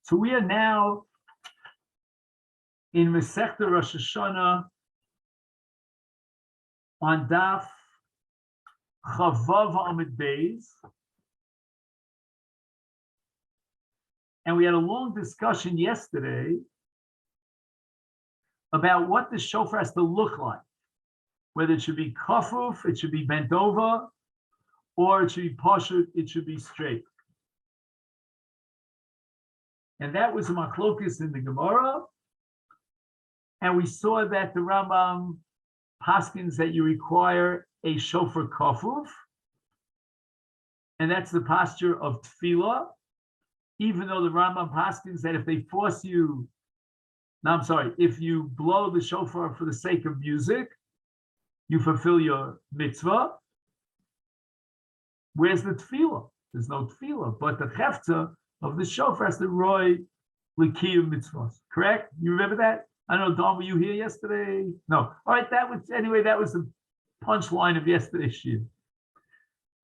So we are now in Masechet Rosh Hashana on Daf Chavav Amid Beis, and we had a long discussion yesterday about what the shofar has to look like, whether it should be kafuf, it should be bent over, or it should be pashut, it should be straight. And that was a machlokus in the Gemara. And we saw that the Rambam paskins that you require a shofar kafuf, and that's the posture of tefillah, even though the Rambam paskins that if they force you, if you blow the shofar for the sake of music, you fulfill your mitzvah. Where's the tefillah? There's no tefillah, but the chefza of the shofar has the roy l'kiyum mitzvahs. Correct? You remember that? I don't know, Don, were you here yesterday? No. All right, that was the punchline of yesterday's shir.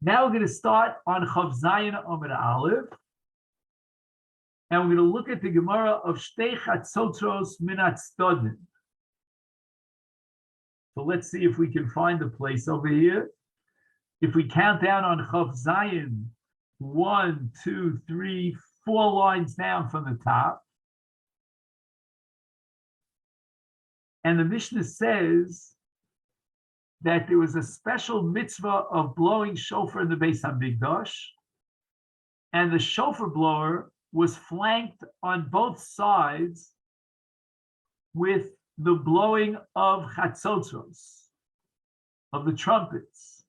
Now we're going to start on Chav Zayin Amud Aleph, and we're going to look at the Gemara of Shtei Chatzotros Min Hatzodim. So let's see if we can find a place over here. If we count down on Chav Zayin, 1, 2, 3, 4 lines down from the top. And the Mishnah says that there was a special mitzvah of blowing shofar in the Beis HaMikdash, and the shofar blower was flanked on both sides with the blowing of chatzotzos, of the trumpets.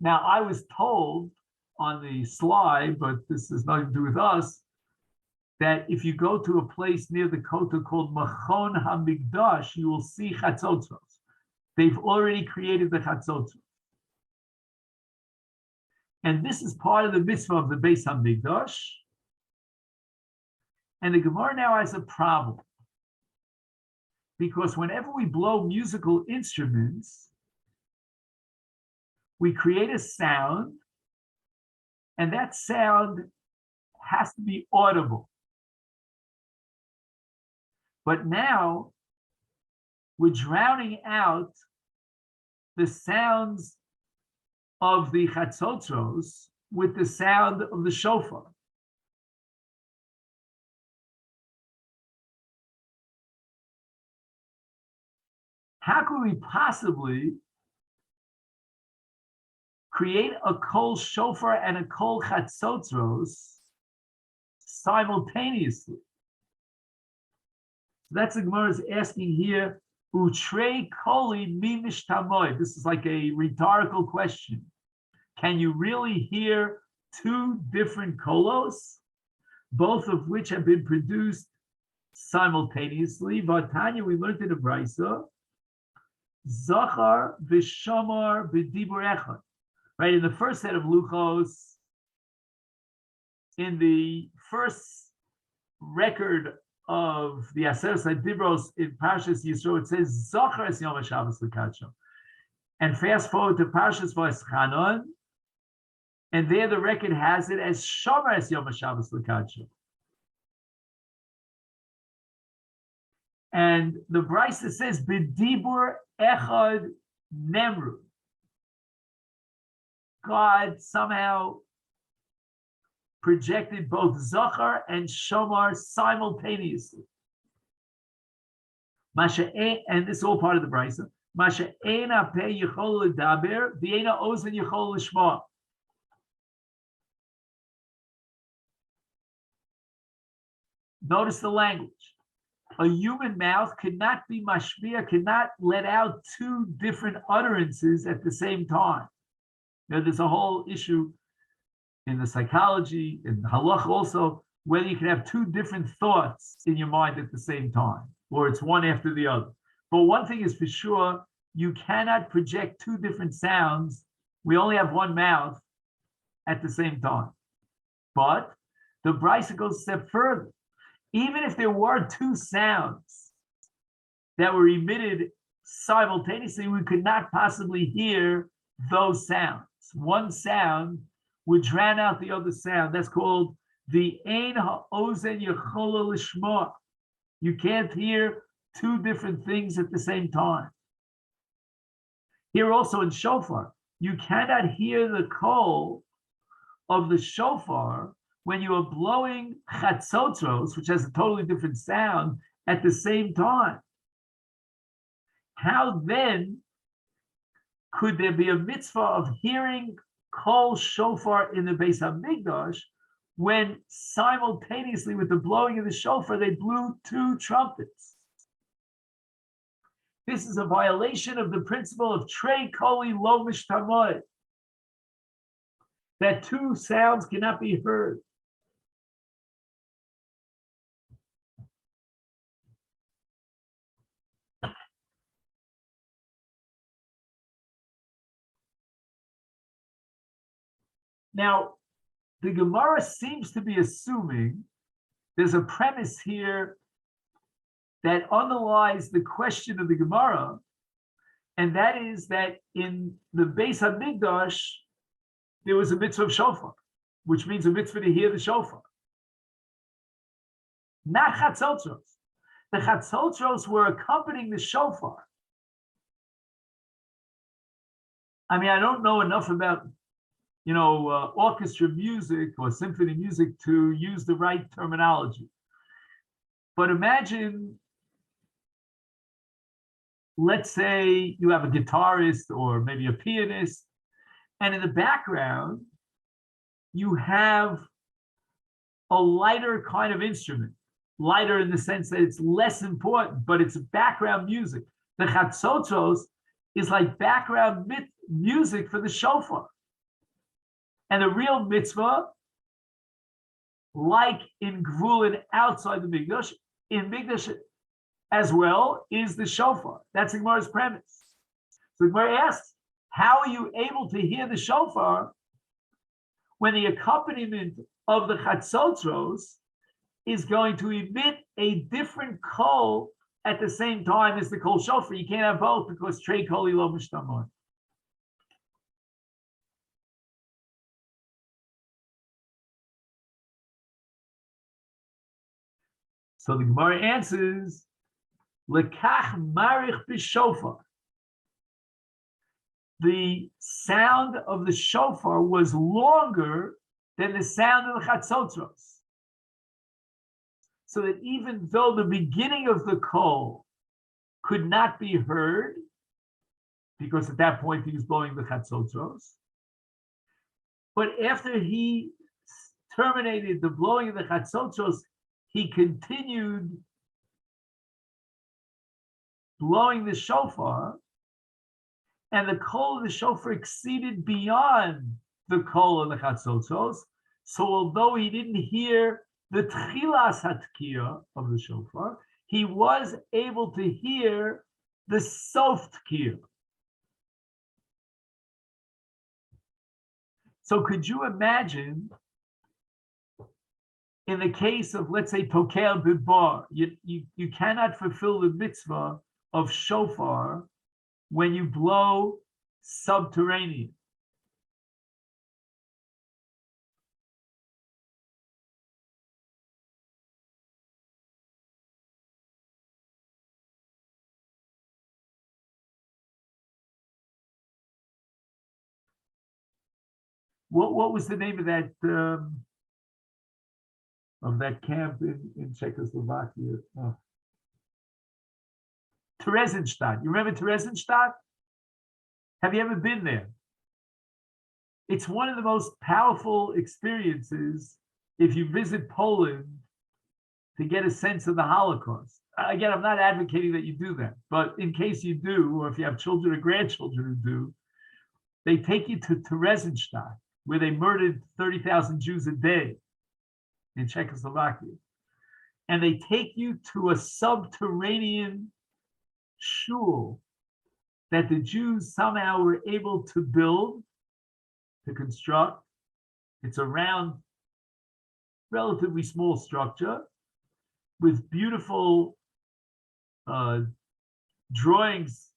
Now, I was told on the slide, but this has nothing to do with us, that if you go to a place near the Kota called Machon HaMikdash, you will see chatzotzos. They've already created the chatzotzos. And this is part of the mitzvah of the Beis HaMikdash. And the Gemara now has a problem, because whenever we blow musical instruments, we create a sound, and that sound has to be audible. But now we're drowning out the sounds of the chatzotzos with the sound of the shofar. How could we possibly create a kol shofar and a kol chatzotzos simultaneously? So that's the Gemara is asking here, utrei koli mi mishtamoy. This is like a rhetorical question. Can you really hear two different kolos, both of which have been produced simultaneously? Vatanya, we learned in the Brisa, Zachar v'shamar b'dibur echad. Right, in the first set of luchos, in the first record of the Aseres HaDibros in Parshas Yisro, it says Zachar es Yom HaShabbos l'kadsho. And fast forward to Parshas V'eschanon, and there the record has it as Shomer es Yom HaShabbos l'kadsho. And the Brisa says B'dibur echad nemru. God somehow projected both Zachar and Shomar simultaneously. And this is all part of the Brisa. Masha ena pe yichol ledaber, v'ena ozen yichol l'shma. Notice the language. A human mouth cannot be mashmiya, cannot let out two different utterances at the same time. Now, there's a whole issue in the psychology, in halach also, whether you can have two different thoughts in your mind at the same time, or it's one after the other. But one thing is for sure, you cannot project two different sounds. We only have one mouth at the same time. But the Brisa goes a step further. Even if there were two sounds that were emitted simultaneously, we could not possibly hear those sounds. One sound would drown out the other sound. That's called the Ein Ha'ozen Yechola Lishma. You can't hear two different things at the same time. Here also in shofar, you cannot hear the call of the shofar when you are blowing chatzotzros, which has a totally different sound, at the same time. How then could there be a mitzvah of hearing kol shofar in the Beis Hamikdash when simultaneously with the blowing of the shofar they blew two trumpets? This is a violation of the principle of trei koli lo mishtamod, that two sounds cannot be heard. Now, the Gemara seems to be assuming there's a premise here that underlies the question of the Gemara, and that is that in the Beis Hamikdash, there was a mitzvah of shofar, which means a mitzvah to hear the shofar. Not chatzotzros. The chatzotzros were accompanying the shofar. I mean, I don't know enough about, orchestra music or symphony music to use the right terminology. But imagine, let's say you have a guitarist or maybe a pianist, and in the background, you have a lighter kind of instrument. Lighter in the sense that it's less important, but it's background music. The chatzotzros is like background music for the shofar. And the real mitzvah, like in Gvul and outside the Mikdash, in Mikdash as well, is the shofar. That's the Gemara's premise. So the Gemara asks, how are you able to hear the shofar when the accompaniment of the chatzotzros is going to emit a different kol at the same time as the kol shofar? You can't have both because trei koli lo mishtamod. So the Gemara answers, lekach marich b'shofar. The sound of the shofar was longer than the sound of the chatzotzros. So that even though the beginning of the kol could not be heard, because at that point he was blowing the chatzotzros, but after he terminated the blowing of the chatzotzros, he continued blowing the shofar, and the kol of the shofar exceeded beyond the kol of the chatzotzos. So although he didn't hear the tchilas hatkiya of the shofar, he was able to hear the sof tkiya. So could you imagine, in the case of, let's say, tokel b'bar, you cannot fulfill the mitzvah of shofar when you blow subterranean. What was the name of that camp in Czechoslovakia? Oh. Theresienstadt. You remember Theresienstadt? Have you ever been there? It's one of the most powerful experiences if you visit Poland to get a sense of the Holocaust. Again, I'm not advocating that you do that, but in case you do, or if you have children or grandchildren who do, they take you to Theresienstadt, where they murdered 30,000 Jews a day in Czechoslovakia. And they take you to a subterranean shul that the Jews somehow were able to build, to construct. It's a round, relatively small structure with beautiful drawings,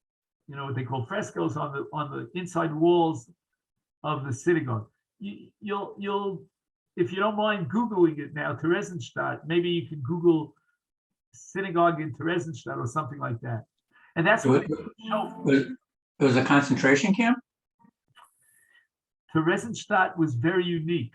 what they call frescoes on the inside walls of the synagogue. you'll if you don't mind Googling it now, Theresienstadt, maybe you can Google synagogue in Theresienstadt or something like that. And that's what it was a concentration camp? Theresienstadt was very unique.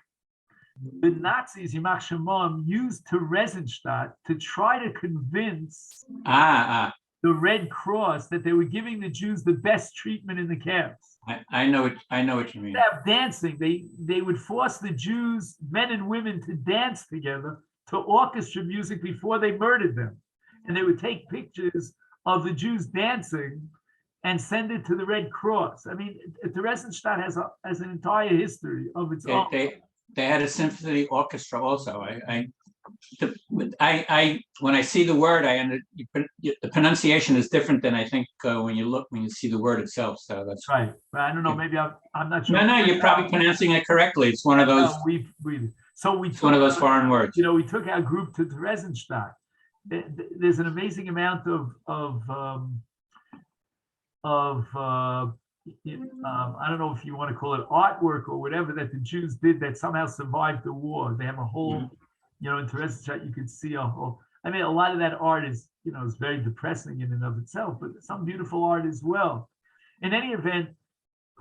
The Nazis, Yimach Shemam, used Theresienstadt to try to convince the Red Cross that they were giving the Jews the best treatment in the camps. I know what you mean. Have dancing. They would force the Jews, men and women, to dance together to orchestra music before they murdered them. And they would take pictures of the Jews dancing and send it to the Red Cross. I mean, Theresienstadt has an entire history of its own. They had a symphony orchestra also. When I see the word, the pronunciation is different than I think when you see the word itself. So that's right. But I don't know. Maybe I'm not sure. No, you're probably pronouncing it correctly. It's one of those. It's one of those foreign words. You know, we took our group to Theresienstadt. There's an amazing amount of I don't know if you want to call it artwork or whatever that the Jews did that somehow survived the war. They have a whole, in Theresienstadt, you could see a whole. I mean, a lot of that art is, is very depressing in and of itself, but some beautiful art as well. In any event,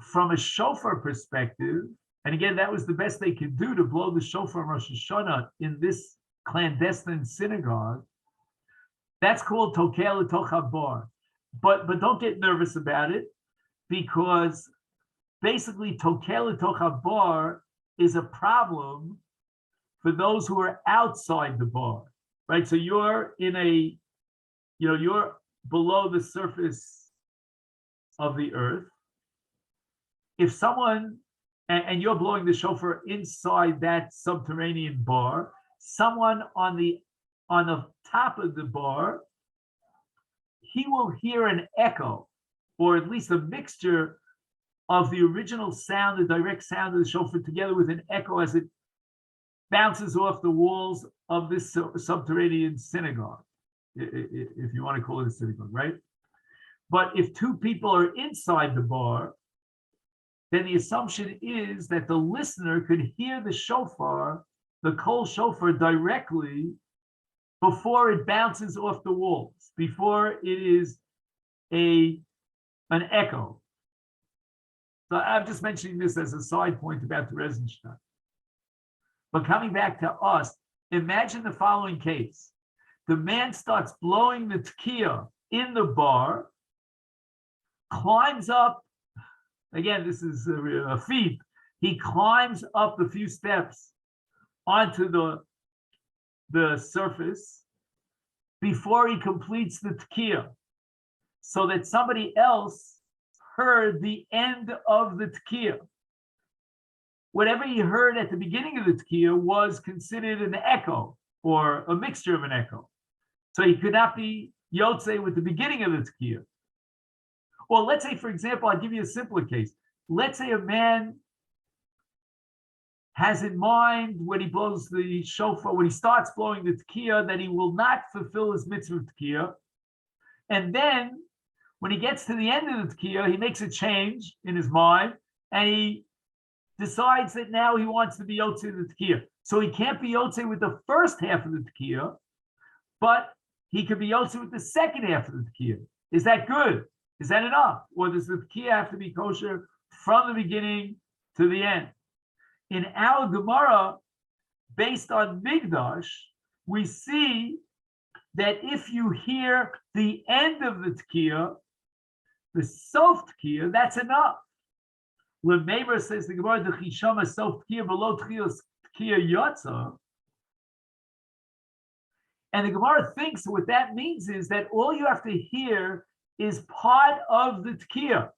from a shofar perspective, and again, that was the best they could do to blow the shofar on Rosh Hashana in this clandestine synagogue. That's called Tokel L'toch Habar. But don't get nervous about it, because basically Tokel L'toch Habar is a problem for those who are outside the bar, right? So you're in you're below the surface of the earth. If someone, and you're blowing the shofar inside that subterranean bar, someone on the top of the bar, he will hear an echo, or at least a mixture of the original sound, the direct sound of the shofar, together with an echo as it bounces off the walls of this subterranean synagogue, if you want to call it a synagogue, right? But if two people are inside the bar, then the assumption is that the listener could hear the shofar, the kol shofar, directly before it bounces off the walls, before it is an echo. So I'm just mentioning this as a side point about the Theresienstadt. But coming back to us, imagine the following case. The man starts blowing the tekiah in the bar, climbs up, again, this is a feat, he climbs up a few steps onto the surface before he completes the tekiah, so that somebody else heard the end of the tekiah. Whatever he heard at the beginning of the tekiah was considered an echo or a mixture of an echo. So he could not be yotzei with the beginning of the tekiah. Well, let's say, for example, I'll give you a simpler case. Let's say a man has in mind when he blows the shofar, when he starts blowing the tekiah, that he will not fulfill his mitzvah of tekiah. And then when he gets to the end of the tekiah, he makes a change in his mind and he decides that now he wants to be yotzei in the tekiah. So he can't be yotzei with the first half of the tekiah, but he could be yotzei with the second half of the tekiah. Is that good? Is that enough? Or does the tekiah have to be kosher from the beginning to the end? In our Gemara, based on Migdash, we see that if you hear the end of the tekiah, the sof tekiah, that's enough. When Meir says the Gemara, the chishama sof tekiah below tekiah yotza, and the Gemara thinks what that means is that all you have to hear is part of the tekiah,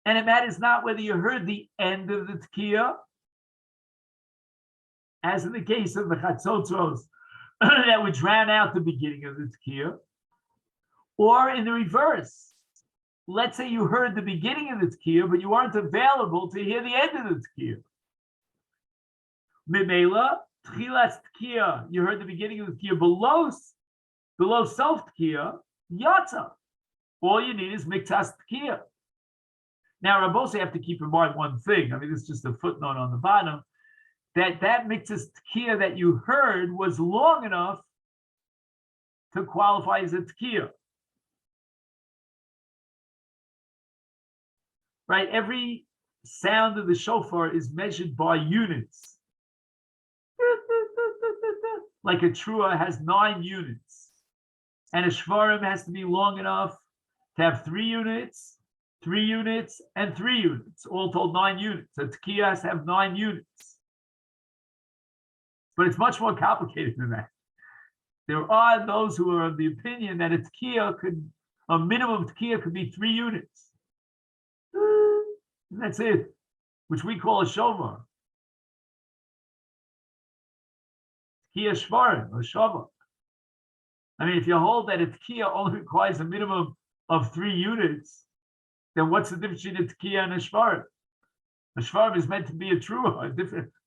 and it matters not whether you heard the end of the tekiah, as in the case of the chatzotzos that would drown out the beginning of the tekiah, or in the reverse. Let's say you heard the beginning of the tekiah, but you weren't available to hear the end of the tekiah. Memela, tchilas tekiah, you heard the beginning of the tekiah below sof tekiah, yatza. All you need is miktas tekiah. Now, Rabbi, you have to keep in mind one thing. I mean, this is just a footnote on the bottom. That mitzvah tekiah that you heard was long enough to qualify as a tekiah. Right? Every sound of the shofar is measured by units. Like a trua has 9 units. And a shvarim has to be long enough to have 3 units, 3 units, and 3 units. All told 9 units. A tekiah has to have 9 units. But it's much more complicated than that. There are those who are of the opinion that a minimum tekiah could be 3 units. And that's it, which we call a shofar. Tekiah shvarim, or shofar. I mean, if you hold that a tekiah only requires a minimum of 3 units, then what's the difference between a tekiah and a shvarim? A shvarim is meant to be a trua,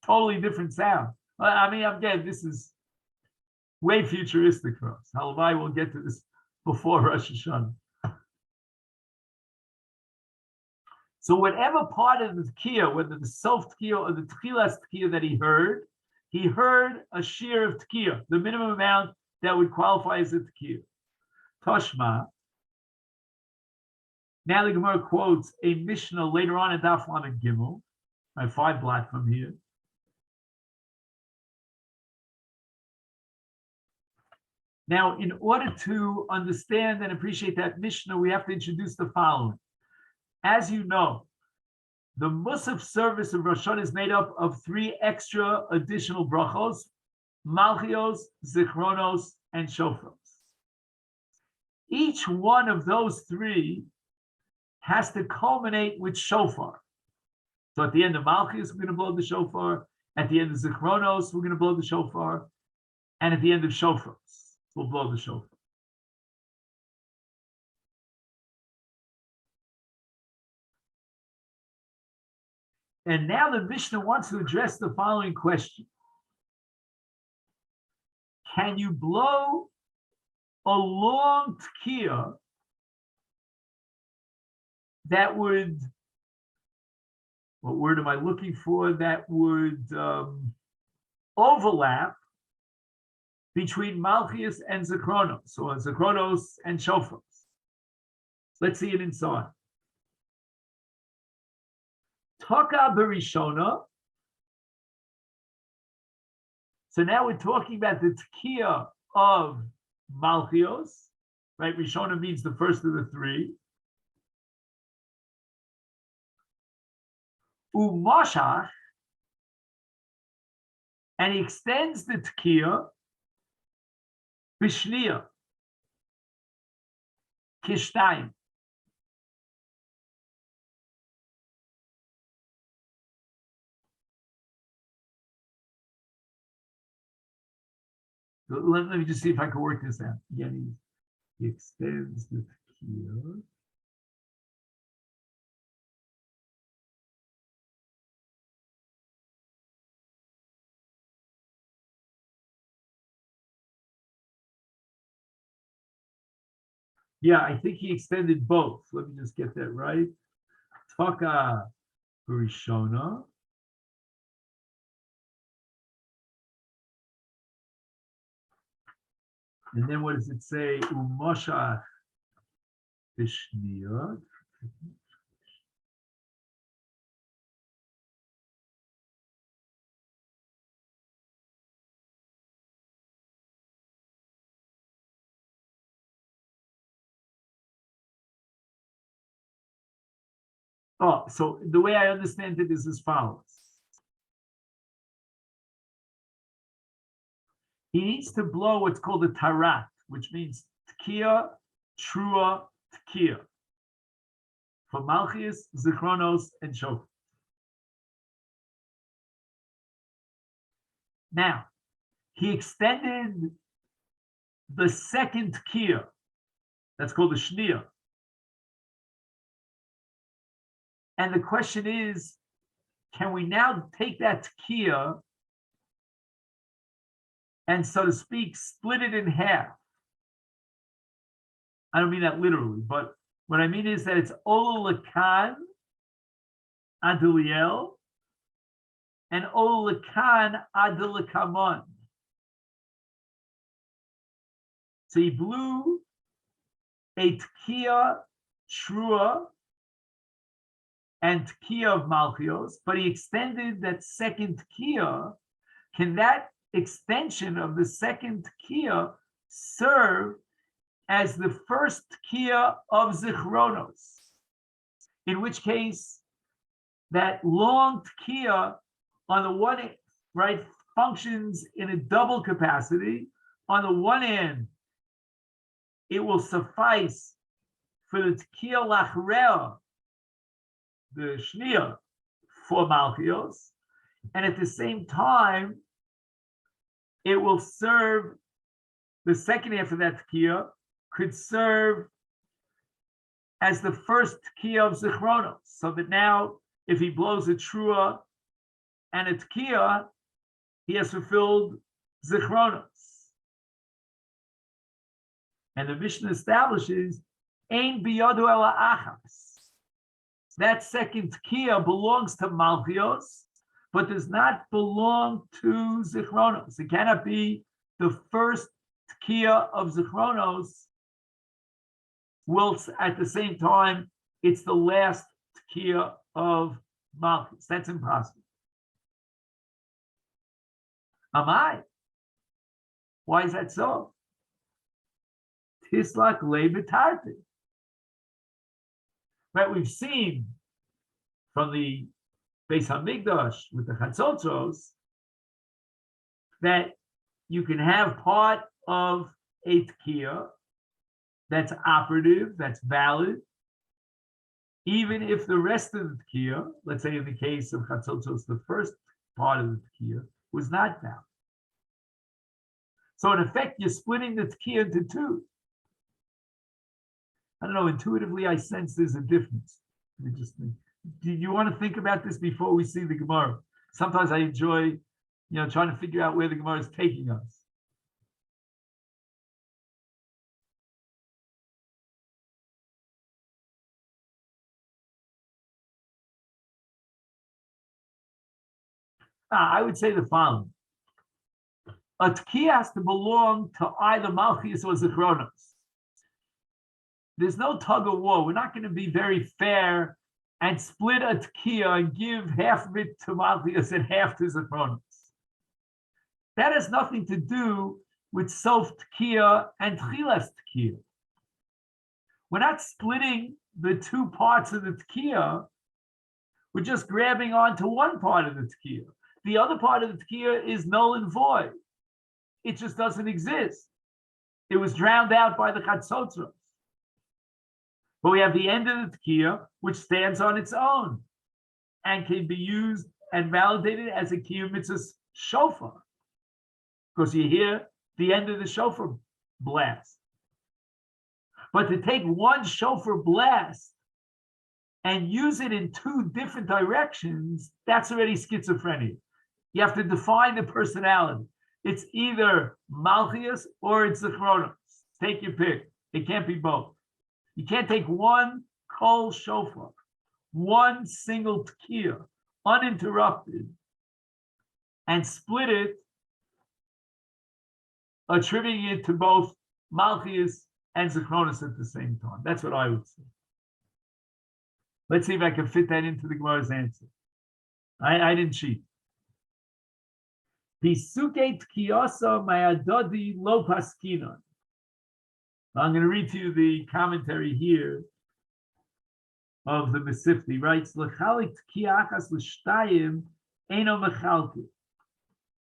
totally different sound. I mean, again, this is way futuristic for us. Halavai will get to this before Rosh Hashana. So whatever part of the tekiah, whether the self tekiah or the techilas tekiah that he heard a shear of tekiah, the minimum amount that would qualify as a tekiah. Toshma. Now the Gemara quotes a Mishnah later on in Daf Lamed Gimel, 5 blot from here. Now, in order to understand and appreciate that Mishnah, we have to introduce the following. As you know, the Musaf service of Rosh Hashanah is made up of 3 extra additional brachos, Malchios, Zichronos, and Shofros. Each one of those 3 has to culminate with shofar. So at the end of Malchios, we're going to blow the shofar. At the end of Zichronos, we're going to blow the shofar. And at the end of Shofros, we'll blow the shofar. And now the Mishnah wants to address the following question. Can you blow a long tekiah that would, what word am I looking for, that would overlap between Malchios and Zichronos, or Zichronos and Shofros? Let's see it inside. Taka Barishona. So now we're talking about the tekiah of Malchios, right? Rishona means the first of the 3. Umashach, and he extends the tekiah b'shniya, kishtayim. Let me just see if I can work this out. Again, he extends the tekiah. Yeah, I think he extended both. Let me just get that right. Taka Rishona. And then what does it say? Umashach B'shniyot. Oh, so the way I understand it is as follows. He needs to blow what's called a tarat, which means tekiah, trua, tekiah, for Malchios, Zichronos, and Shofar. Now, he extended the second tekiah, that's called the shniya. And the question is, can we now take that tekiah and, so to speak, split it in half? I don't mean that literally, but what I mean is that it's Ola Lakan Adiliel, and Olakan Adilikamon. So he blew a Tkiya Trua and Tkiya of Malchios, but he extended that second Tkiya. Can that extension of the second Tkiya serve as the first Tkiya of Zichronos? In which case, that long Tkiya on the one end, right, functions in a double capacity. On the one end, it will suffice for the Tkiya Lachrea, the Shnia, for Malchios, and at the same time, it will serve, the second half of that Tkiya could serve as the first Tkiya of Zichronos, so that now, if he blows a Trua and a Tkiya, he has fulfilled Zichronos. And the Mishnah establishes, Ein biyadu ela achas. That second Tkiya belongs to Malchios, but does not belong to Zichronos. It cannot be the first Tkiya of Zichronos, whilst at the same time, it's the last Tkiya of Malchus. That's impossible. Amai. Why is that so? Tislak lebetarti. Right, we've seen from the Beis Hamikdash with the Chatzotzos that you can have part of a Tkiya that's operative, that's valid, even if the rest of the Tkiya, let's say in the case of Chatzotzos, the first part of the Tkiya was not valid. So in effect, you're splitting the Tkiya into two. I don't know, intuitively I sense there's a difference. Do you want to think about this before we see the Gemara? Sometimes I enjoy, trying to figure out where the Gemara is taking us. I would say the following. A Tkiya has to belong to either Malchus or Zichronos. There's no tug of war. We're not going to be very fair and split a Tkiya and give half of it to Malchus and half to Zichronos. That has nothing to do with Sof Tkiya and Tchilas Tkiya. We're not splitting the two parts of the Tkiya. We're just grabbing onto one part of the Tkiya. The other part of the Tkiya is null and void. It just doesn't exist. It was drowned out by the Chatzotzos. But we have the end of the Tkiya, which stands on its own and can be used and validated as a Kiyum Mitzvah shofar. Because you hear the end of the shofar blast. But to take one shofar blast and use it in two different directions, that's already schizophrenia. You have to define the personality. It's either Malchias or it's Zichronos. Take your pick. It can't be both. You can't take one kol shofar, one single Tkiya, uninterrupted, and split it, attributing it to both Malchias and Zichronos at the same time. That's what I would say. Let's see if I can fit that into the Gemara's answer. I didn't cheat. Pisuke Tkiyasa Mayadodi Lo Paskinon. I'm going to read to you the commentary here of the Masechet. He writes, L'chalik Tkiya Achas L'shtayim Eino Mechalki.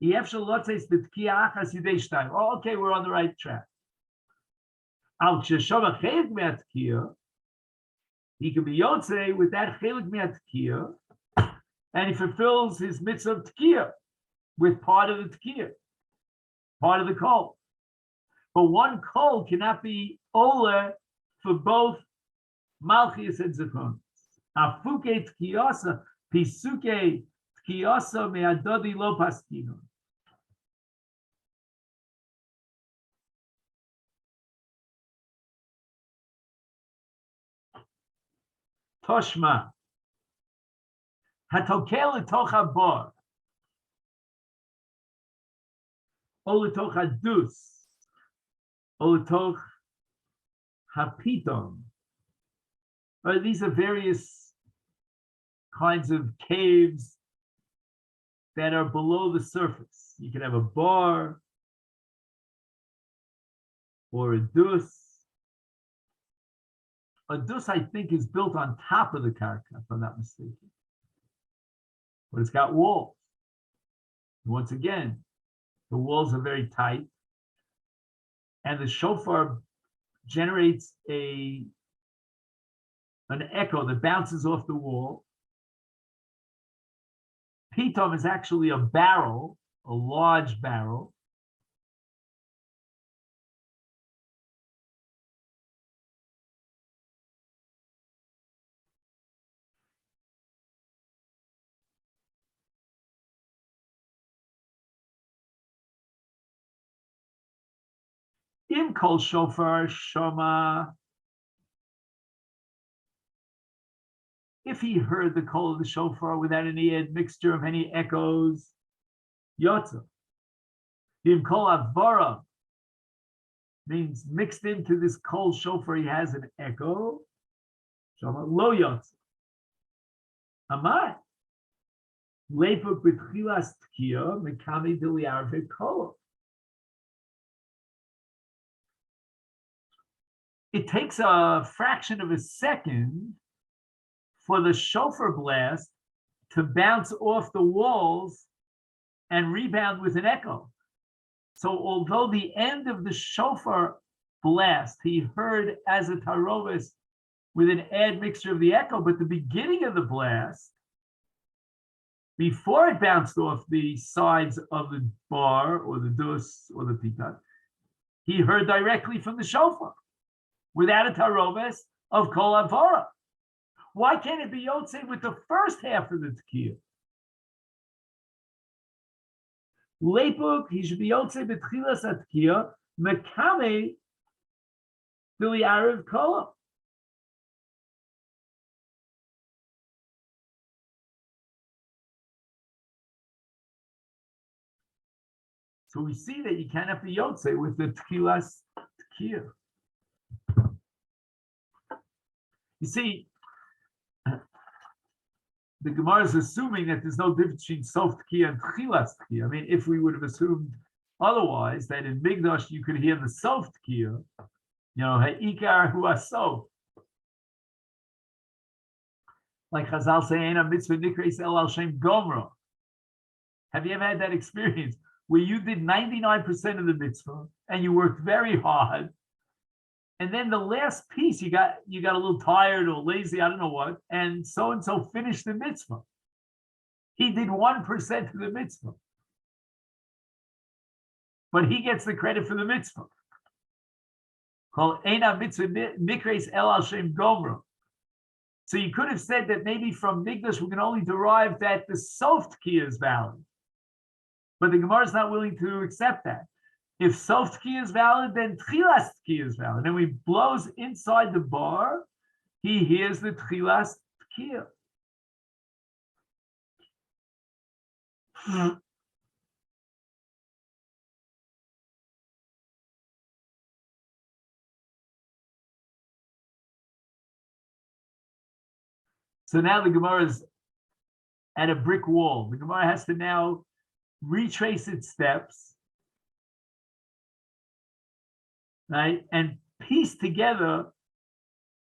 Yefshel Lotzes the Tkiya Achas Yidei Shtayim. Oh, okay, we're on the right track. Al Ksheshava Chelik Me'at Tkiya, he can be Yotze with that Chelik Me'at Tkiya, and he fulfills his mitzvah of Tkiya with part of the Tkiya, part of the kol. But one kol cannot be ola for both Malchias and Zichronos. Afuke Tkiyasa, Pisuke Tkiyasa Me'adodi Lo Paskinon. Toshma. Hatokel letoch habar, o letoch hadus, o letoch hapitom. Right, these are various kinds of caves that are below the surface. You can have a bar or a dus. A dus, I think, is built on top of the karka, if I'm not mistaken. But it's got walls. Once again, the walls are very tight. And the shofar generates an echo that bounces off the wall. Pitom is actually a barrel, a large barrel. Im kol shofar shoma. If he heard the call of the shofar without any admixture of any echoes, yotza. Im kol avara means mixed into this kol shofar, he has an echo. Shoma lo yotza. Amai. Lepuk b'tchilas tkiya mekami diliar v'kol. It takes a fraction of a second for the shofar blast to bounce off the walls and rebound with an echo. So although the end of the shofar blast he heard as a tarovis with an admixture of the echo, but the beginning of the blast, before it bounced off the sides of the bar or the dus or the pitat, he heard directly from the shofar without a tarovis of kol avara. Why can't it be yotze with the first half of the tekiah? Lepuk, he should be yotze b'tchilas tekiah mekame dili arav kola. So we see that you can't have the yotze with the tchilas tekiah. You see, the Gemara is assuming that there's no difference between sof tekiah and tchilas tekiah. I mean, if we would have assumed otherwise, that in Migdash you could hear the sof tekiah, ha'ikar hu asof. Like Chazal say, "Ein mitzvah nikreis el al shem gomra." Have you ever had that experience where you did 99% of the mitzvah and you worked very hard, and then the last piece you got a little tired or lazy, I don't know what, and so finished the mitzvah. He did 1% of the mitzvah, but he gets the credit for the mitzvah. Called Eina mitzvah nikreis el al shem gomra. So you could have said that maybe from Migdash we can only derive that the sof tekiah is valid. But the Gemara is not willing to accept that. If sof tekiah is valid, then tchilas tekiah is valid. And when he blows inside the bar, he hears the tchilas tekiah. So now the Gemara is at a brick wall. The Gemara has to now retrace its steps, right? And piece together,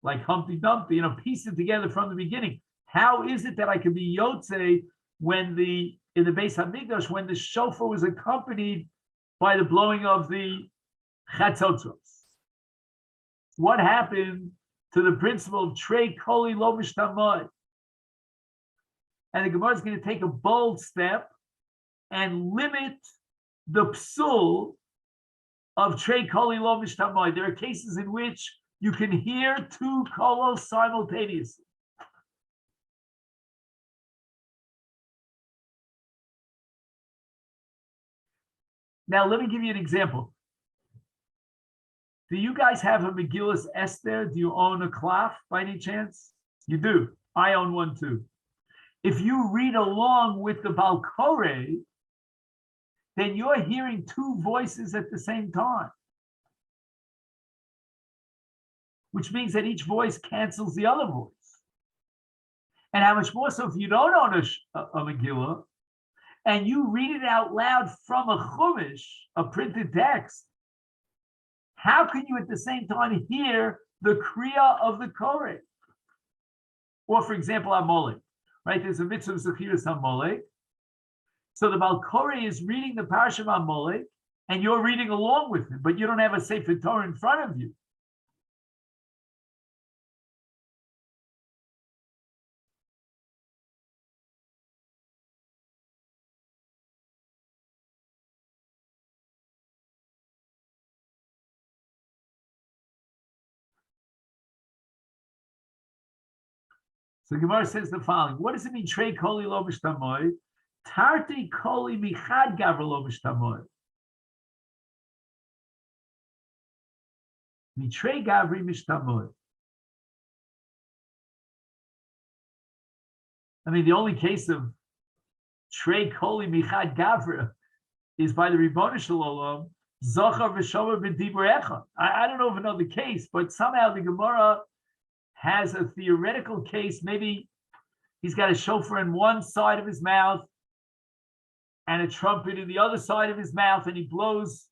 like Humpty Dumpty, piece it together from the beginning. How is it that I can be Yotze when in the Beis Hamikdash, when the shofar was accompanied by the blowing of the chatzotzos? What happened to the principle of Trei Koli Lo Mishtamod? And the Gemara is going to take a bold step and limit the psul of Trei Koli Lo Mishtamod. There are cases in which you can hear two kolos simultaneously. Now, let me give you an example. Do you guys have a Megillas Esther? Do you own a klaf by any chance? You do. I own one too. If you read along with the Balkore, then you're hearing two voices at the same time, which means that each voice cancels the other voice. And how much more so if you don't own a Megillah, and you read it out loud from a chumash, a printed text, how can you at the same time hear the kriya of the Koreh? Or, for example, Amalek, right? There's a mitzvah of Zechiras Amalek. So the Balkore is reading the Parsha of Amalek, and you're reading along with him, but you don't have a Sefer Torah in front of you. So Gemara says the following: what does it mean? Trei koli lo b'shtamoy, tarti koli michad gavra lo b'shtamoy. Mitrei gavri mishtamoy. I mean, the only case of trei koli michad gavra is by the Ribono Shel Olam, zochar v'shomer b'dibur echad. I don't know of another case, but somehow the Gemara has a theoretical case. Maybe he's got a shofar in one side of his mouth and a trumpet in the other side of his mouth, and he blows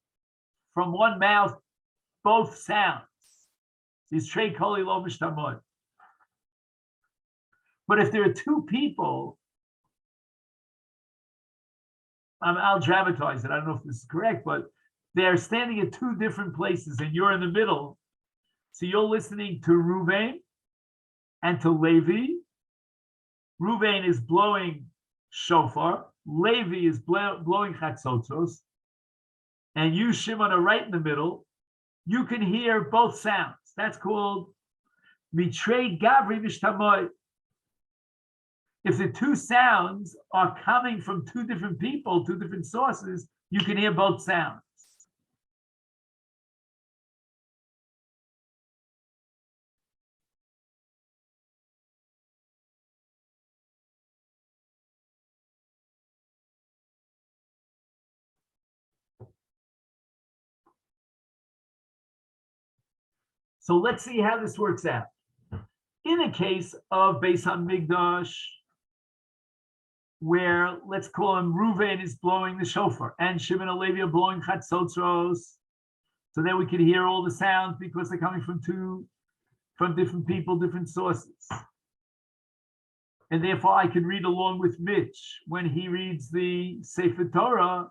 from one mouth both sounds. He's trei koli lo b'shtamoy. But if there are two people, I'll dramatize it. I don't know if this is correct, but they're standing at two different places and you're in the middle. So you're listening to Ruvain and to Levi. Ruvain is blowing shofar. Levi is blowing chatzotzos. And you, Shimon, are right in the middle. You can hear both sounds. That's called mitrei gavri mishtamoy. If the two sounds are coming from two different people, two different sources, you can hear both sounds. So let's see how this works out. In the case of Beis Hamikdash, where let's call him Ruvain is blowing the shofar and Shimon and Levi are blowing chatzotzros, so then we can hear all the sounds because they're coming from different people, different sources. And therefore I can read along with Mitch when he reads the Sefer Torah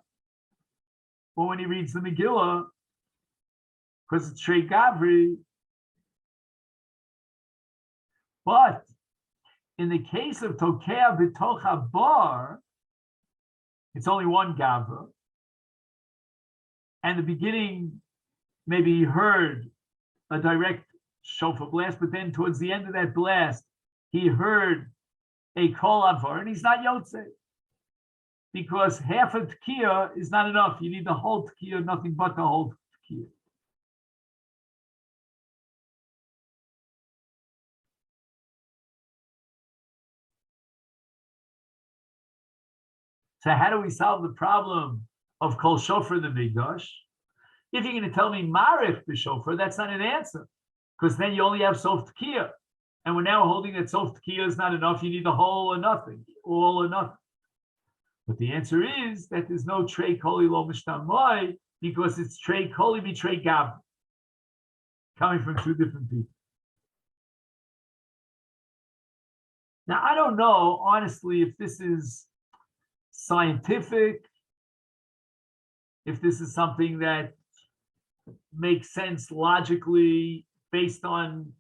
or when he reads the Megillah, because it's Trei Gavri. But in the case of Tokea B'toch Bar, it's only one Gavra. And the beginning, maybe he heard a direct shofar blast, but then towards the end of that blast, he heard a kol avar, and he's not Yotze. Because half a Tekiah is not enough. You need the whole Tekiah, nothing but the whole Tekiah. So how do we solve the problem of kol shofar in the Mikdash? If you're going to tell me marif b'shofar, that's not an answer, because then you only have sof tekiah, and we're now holding that sof tekiah is not enough. You need the whole or nothing, all or nothing. But the answer is that there's no trei koli lo mishtamoy because it's trei koli mitrei gavri, coming from two different people. Now I don't know honestly if this is scientific, if this is something that makes sense logically based on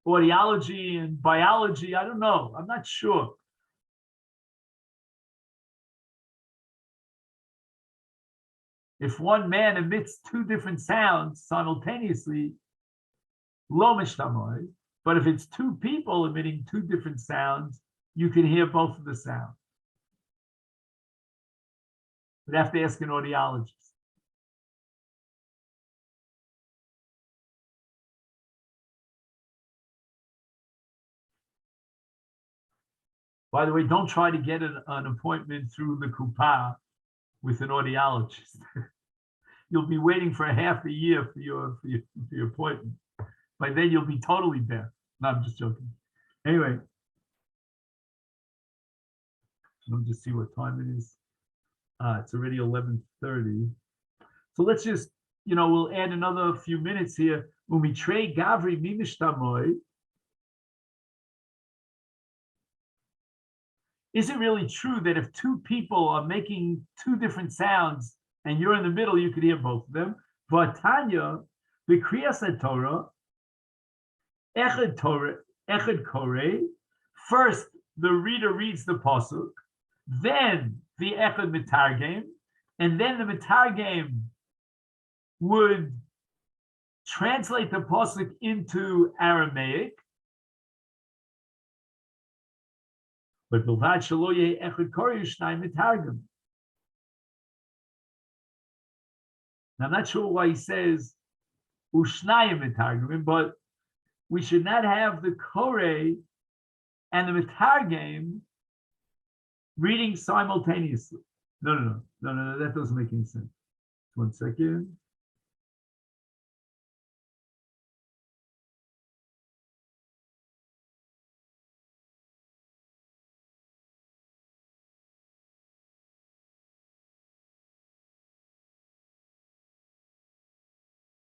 audiology and biology. I don't know. I'm not sure. If one man emits two different sounds simultaneously, lo mishtamoy, but if it's two people emitting two different sounds, you can hear both of the sounds. We'd have to ask an audiologist. By the way, don't try to get an appointment through the Kupa with an audiologist. You'll be waiting for a half a year for your appointment. By then you'll be totally deaf. No, I'm just joking. Anyway, let me just see what time it is. It's already 11:30. So let's just, we'll add another few minutes here. Umitrei gavri mimishtamoy. Is it really true that if two people are making two different sounds and you're in the middle, you could hear both of them? Vatanya, the Kriyas Torah, Echad Koreh. First, the reader reads the pasuk, then the Echad Mitargem, and then the Mitargem would translate the pasuk into Aramaic. But Bilvad Shaloye Echad Koreh Shnai Mitargem. Now, I'm not sure why he says Ushnayim Mitargem, but we should not have the Koreh and the Mitargem reading simultaneously. No, that doesn't make any sense. 1 second.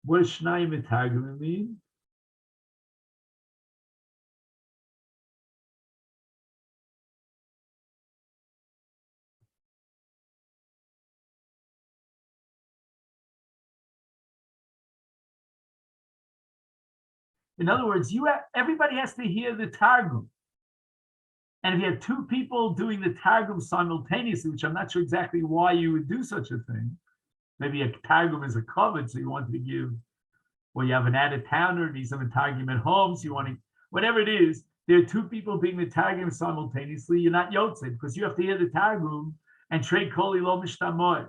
What does Shnai Mitargem mean? In other words, everybody has to hear the Targum. And if you have two people doing the Targum simultaneously, which I'm not sure exactly why you would do such a thing, maybe a Targum is a covered, so you wanted to give, or you have an out-of-towner and he's a Targum at home, so you want to, whatever it is, there are two people being the Targum simultaneously, you're not Yotzei, because you have to hear the Targum and Trei Koli Lo Mishtamoy.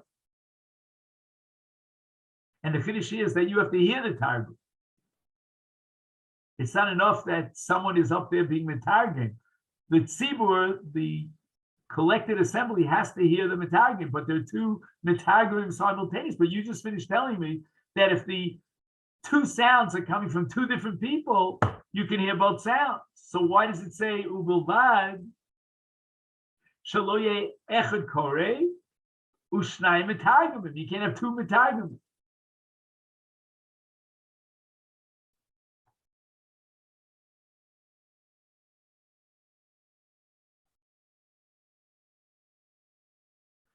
And the finish is that you have to hear the Targum. It's not enough that someone is up there being Mitargim. The Tzibur, the collected assembly, has to hear the Mitargim, but there are two Mitargim simultaneous. But you just finished telling me that if the two sounds are coming from two different people, you can hear both sounds. So why does it say Ubilvad Shaloye Echad Koreh Ushnai Mitargim? You can't have two Mitargim.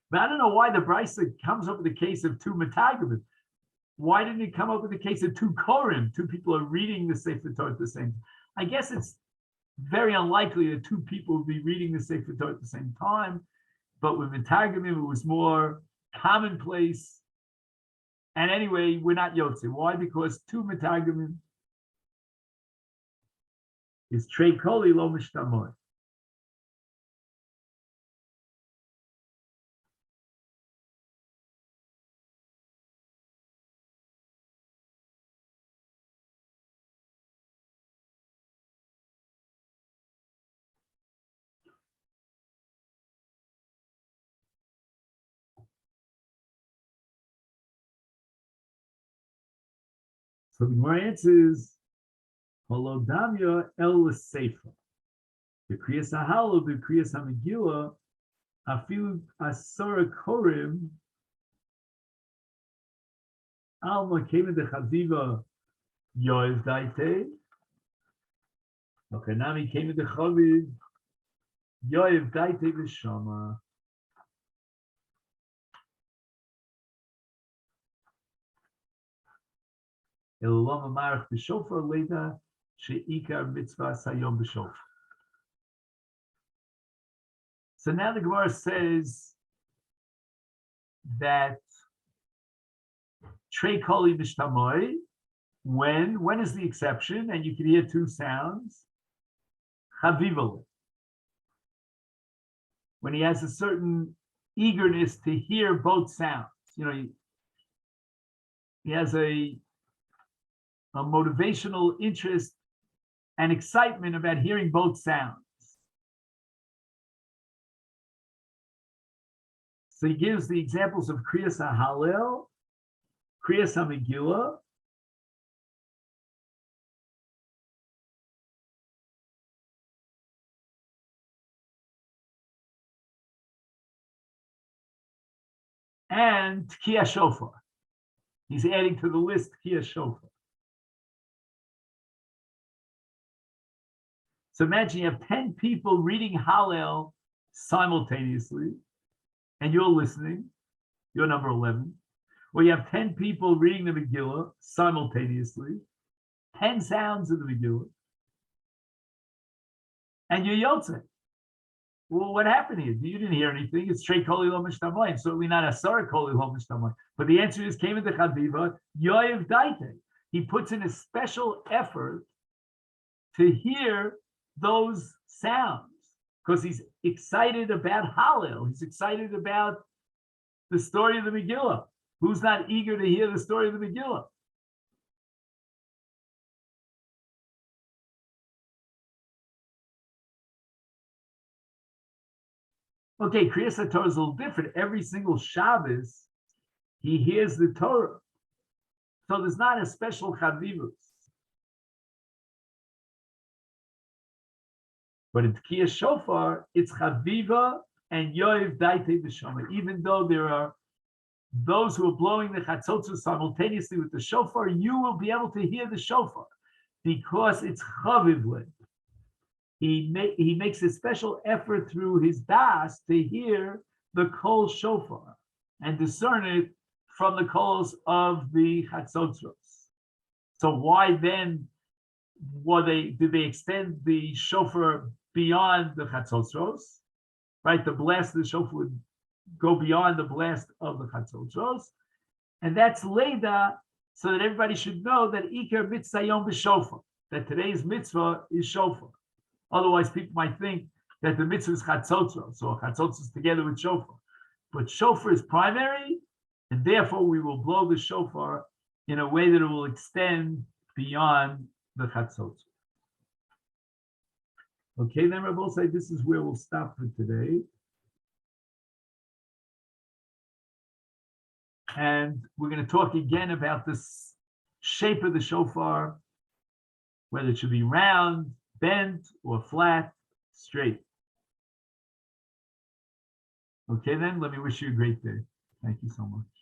But I don't know why the Brisa comes up with the case of two Metagim. Why didn't it come up with the case of two Korim? Two people are reading the Sefer Torah at the same time. I guess it's very unlikely that two people would be reading the Sefer Torah at the same time. But with Metagim, it was more commonplace. And anyway, we're not Yotze. Why? Because two Metagim is Trei Koli Lo Mishtamoy. So the Gemara answers, Holodamya el Sefer. The Kriyas HaHalo, the Kriyas HaMegillah, Afilu Asara Korim, Alma Kema de Chaviva Yoev Daite, Okanami Kema de Chaviv Yoev Daite V'Shama. Elolama Marach B'Shofar Leda She'ikar Mitzvah Sayom B'Shofar. So now the Gemara says that Trei Koli Mishtamoy, when is the exception? And you can hear two sounds. Chavivale. When he has a certain eagerness to hear both sounds. He has a motivational interest and excitement about hearing both sounds. So he gives the examples of Kriyas HaHallel, Kriyas HaMegillah, and Tkiyah Shofar. He's adding to the list Tkiyah Shofar. So imagine you have 10 people reading Hallel simultaneously, and you're listening. You're number 11. Or you have 10 people reading the Megillah simultaneously, 10 sounds of the Megillah, and you're Yotzei. Well, what happened here? You didn't hear anything. It's straight Koli Lo Mishtamayim. Certainly not Asara Koli Lo Mishtamayim. But the answer is, came into Chadiva, Yoyev Daite. He puts in a special effort to hear those sounds because he's excited about Hallel. He's excited about the story of the Megillah. Who's not eager to hear the story of the Megillah? Okay, Kriyas HaTorah is a little different. Every single Shabbos, he hears the Torah. So there's not a special Chavivus. But in Tkiyah Shofar, it's Chaviva and Yoev Daite B'Shama. Even though there are those who are blowing the Chatzotzus simultaneously with the Shofar, you will be able to hear the Shofar because it's Chavivle. He makes a special effort through his das to hear the Kol Shofar and discern it from the Kols of the Chatzotzros. So why then did they extend the Shofar beyond the Chatzotzros? Right, the blast of the Shofar would go beyond the blast of the Chatzotzros, and that's Leda, so that everybody should know that Iker Mitzvah Yom B'Shofar, that today's mitzvah is Shofar. Otherwise, people might think that the mitzvah is Chatzotzros, so Chatzotzros is together with Shofar. But Shofar is primary, and therefore we will blow the Shofar in a way that it will extend beyond the Chatzotzros. Okay, then Rabbi will say this is where we'll stop for today. And we're going to talk again about this shape of the shofar, whether it should be round, bent, or flat, straight. Okay, then let me wish you a great day. Thank you so much.